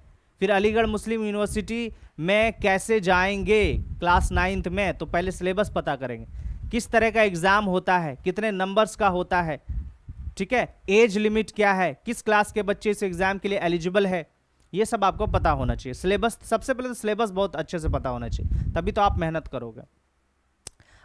S1: फिर अलीगढ़ मुस्लिम यूनिवर्सिटी में कैसे जाएंगे क्लास 9th में, तो पहले सिलेबस पता करेंगे, किस तरह का एग्ज़ाम होता है, कितने नंबर्स का होता है, ठीक है, एज लिमिट क्या है, किस क्लास के बच्चे इस एग्ज़ाम के लिए एलिजिबल है, ये सब आपको पता होना चाहिए। सिलेबस, सबसे पहले तो सिलेबस बहुत अच्छे से पता होना चाहिए, तभी तो आप मेहनत करोगे।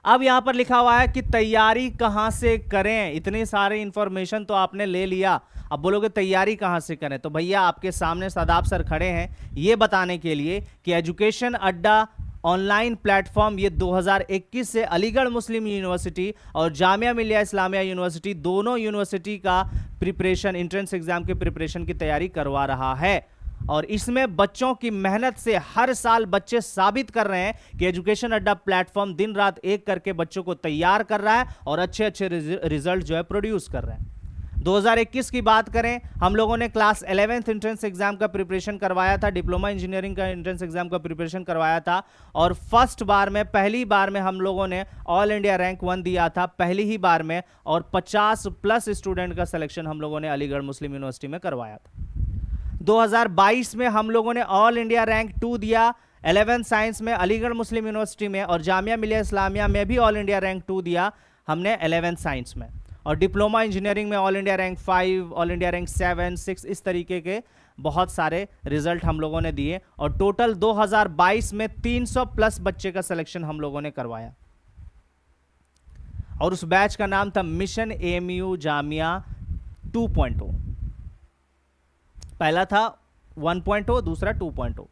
S1: अब यहां पर लिखा हुआ है कि तैयारी कहां से करें, इतनी सारी इंफॉर्मेशन तो आपने ले लिया, अब बोलोगे तैयारी कहां से करें, तो भैया आपके सामने शादाब सर खड़े हैं ये बताने के लिए कि एजुकेशन अड्डा ऑनलाइन प्लेटफॉर्म ये 2021 से अलीगढ़ मुस्लिम यूनिवर्सिटी और जामिया मिलिया इस्लामिया यूनिवर्सिटी दोनों यूनिवर्सिटी का प्रिपरेशन, एंट्रेंस एग्जाम के प्रिपरेशन की तैयारी करवा रहा है। और इसमें बच्चों की मेहनत से हर साल बच्चे साबित कर रहे हैं कि एजुकेशन अड्डा प्लेटफॉर्म दिन रात एक करके बच्चों को तैयार कर रहा है और अच्छे अच्छे रिजल्ट जो है प्रोड्यूस कर रहे हैं। 2021 की बात करें, हम लोगों ने क्लास 11th एंट्रेंस एग्जाम का प्रिपरेशन करवाया था, डिप्लोमा इंजीनियरिंग का एंट्रेंस एग्जाम का प्रिपरेशन करवाया था, और फर्स्ट बार में, पहली बार में हम लोगों ने ऑल इंडिया रैंक 1 दिया था पहली ही बार में, और 50+ स्टूडेंट का सिलेक्शन हम लोगों ने अलीगढ़ मुस्लिम यूनिवर्सिटी में करवाया था। 2022 में हम लोगों ने ऑल इंडिया रैंक 2 दिया 11th साइंस में अलीगढ़ मुस्लिम यूनिवर्सिटी में, और जामिया मिलिया इस्लामिया में भी ऑल इंडिया रैंक 2 दिया हमने 11th साइंस में, और डिप्लोमा इंजीनियरिंग में all India rank 5, all India rank 7, 6, इस तरीके के बहुत सारे रिजल्ट हम लोगों ने दिए, और टोटल 2022 में 300+ बच्चे का सिलेक्शन हम लोगों ने करवाया। और उस बैच का नाम था मिशन एएमयू जामिया 2.0। पहला था 1.0, दूसरा 2.0।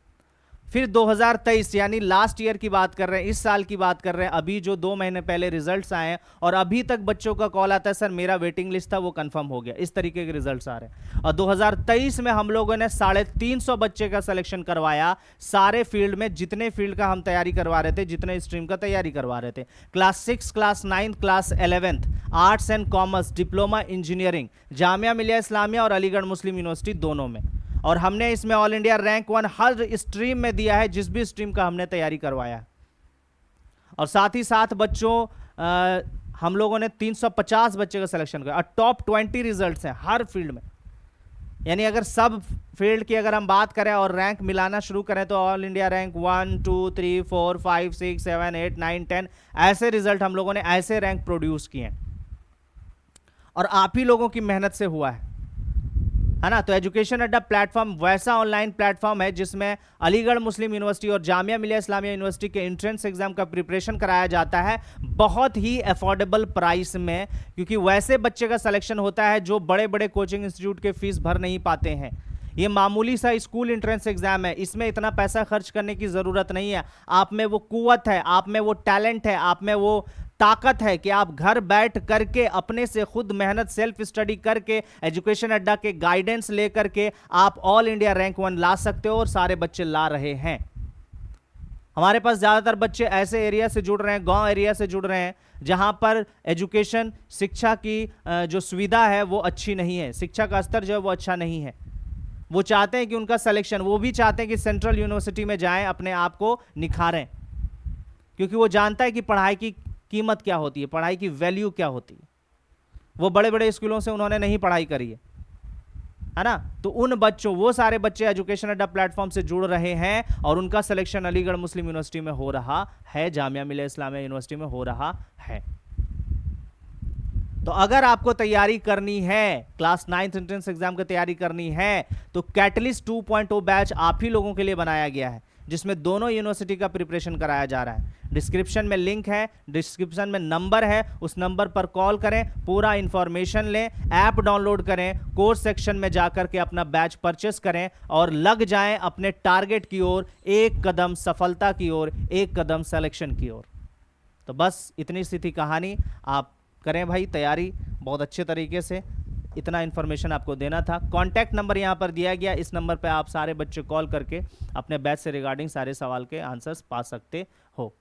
S1: फिर 2023 यानी लास्ट ईयर की बात कर रहे हैं, इस साल की बात कर रहे हैं, अभी जो 2 महीने पहले रिजल्ट्स आए हैं, और अभी तक बच्चों का कॉल आता है सर मेरा वेटिंग लिस्ट था वो कंफर्म हो गया, इस तरीके के रिजल्ट्स आ रहे हैं। और 2023 में हम लोगों ने 350 बच्चे का सिलेक्शन करवाया, सारे फील्ड में, जितने फील्ड का हम तैयारी करवा रहे थे, जितने स्ट्रीम का तैयारी करवा रहे थे, class 6, class 9, class 11th, arts and commerce, diploma engineering, Jamia Millia Islamia और अलीगढ़ मुस्लिम यूनिवर्सिटी दोनों में। और हमने इसमें ऑल इंडिया रैंक 1 हर स्ट्रीम में दिया है, जिस भी स्ट्रीम का हमने तैयारी करवाया। और साथ ही साथ बच्चों हम लोगों ने 350 बच्चे का सिलेक्शन किया, और टॉप 20 रिजल्ट्स हैं हर फील्ड में। यानी अगर सब फील्ड की अगर हम बात करें और रैंक मिलाना शुरू करें तो ऑल इंडिया रैंक 1, 2, 3, 4, 5, 6, 7, 8, 9, 10 ऐसे रिजल्ट हम लोगों ने, ऐसे रैंक प्रोड्यूस किए हैं, और आप ही लोगों की मेहनत से हुआ है ना। तो एजुकेशन अड्डा प्लेटफॉर्म वैसा ऑनलाइन प्लेटफॉर्म है जिसमें अलीगढ़ मुस्लिम यूनिवर्सिटी और जामिया मिलिया इस्लामिया यूनिवर्सिटी के एंट्रेंस एग्जाम का प्रिपरेशन कराया जाता है बहुत ही अफोर्डेबल प्राइस में, क्योंकि वैसे बच्चे का सिलेक्शन होता है जो बड़े बड़े कोचिंग इंस्टीट्यूट के फीस भर नहीं पाते हैं। ये मामूली सा स्कूल एंट्रेंस एग्जाम है, इसमें इतना पैसा खर्च करने की ज़रूरत नहीं है। आप में वो कुव्वत है, आप में वो टैलेंट है, आप में वो ताकत है कि आप घर बैठ करके अपने से खुद मेहनत, सेल्फ स्टडी करके, एजुकेशन अड्डा के गाइडेंस लेकर के आप ऑल इंडिया रैंक 1 ला सकते हो, और सारे बच्चे ला रहे हैं। हमारे पास ज़्यादातर बच्चे ऐसे एरिया से जुड़ रहे हैं, गांव एरिया से जुड़ रहे हैं, जहां पर एजुकेशन, शिक्षा की जो सुविधा है वो अच्छी नहीं है, शिक्षा का स्तर जो है वो अच्छा नहीं है। वो चाहते हैं कि उनका सिलेक्शन, वो भी चाहते हैं कि सेंट्रल यूनिवर्सिटी में जाएं, अपने आप को निखारें, क्योंकि वो जानता है कि पढ़ाई की कीमत क्या होती है, पढ़ाई की वैल्यू क्या होती है। वो बड़े बड़े स्कूलों से उन्होंने नहीं पढ़ाई करी है ना। तो उन बच्चों, वो सारे बच्चे एजुकेशन अड्डा प्लेटफॉर्म से जुड़ रहे हैं, और उनका सिलेक्शन अलीगढ़ मुस्लिम यूनिवर्सिटी में हो रहा है, जामिया मिलिया इस्लामिया यूनिवर्सिटी में हो रहा है। तो अगर आपको तैयारी करनी है, क्लास 9th एंट्रेंस एग्जाम की तैयारी करनी है, तो कैटलिस्ट 2.0 बैच आप ही लोगों के लिए बनाया गया है। जिसमें दोनों यूनिवर्सिटी का प्रिपरेशन कराया जा रहा है। डिस्क्रिप्शन में लिंक है, डिस्क्रिप्शन में नंबर है, उस नंबर पर कॉल करें, पूरा इंफॉर्मेशन लें, ऐप डाउनलोड करें, कोर्स सेक्शन में जाकर के अपना बैच परचेस करें और लग जाएं अपने टारगेट की ओर, एक कदम सफलता की ओर, एक कदम सिलेक्शन की ओर। तो बस इतनी सी थी कहानी। आप करें भाई तैयारी बहुत अच्छे तरीके से, इतना इन्फॉर्मेशन आपको देना था। कॉन्टैक्ट नंबर यहाँ पर दिया गया, इस नंबर पर आप सारे बच्चे कॉल करके अपने बैच से रिगार्डिंग सारे सवाल के आंसर्स पा सकते हो।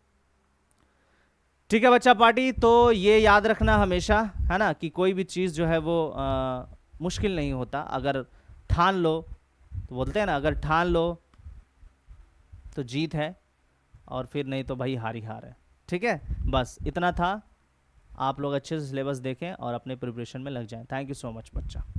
S1: ठीक है बच्चा पार्टी, तो ये याद रखना हमेशा, है ना, कि कोई भी चीज़ जो है वो मुश्किल नहीं होता। अगर ठान लो, तो बोलते हैं ना, अगर ठान लो तो जीत है, और फिर नहीं तो भाई हार ही हार है। ठीक है, बस इतना था। आप लोग अच्छे से सिलेबस देखें और अपने प्रिपरेशन में लग जाएं। थैंक यू सो मच बच्चा।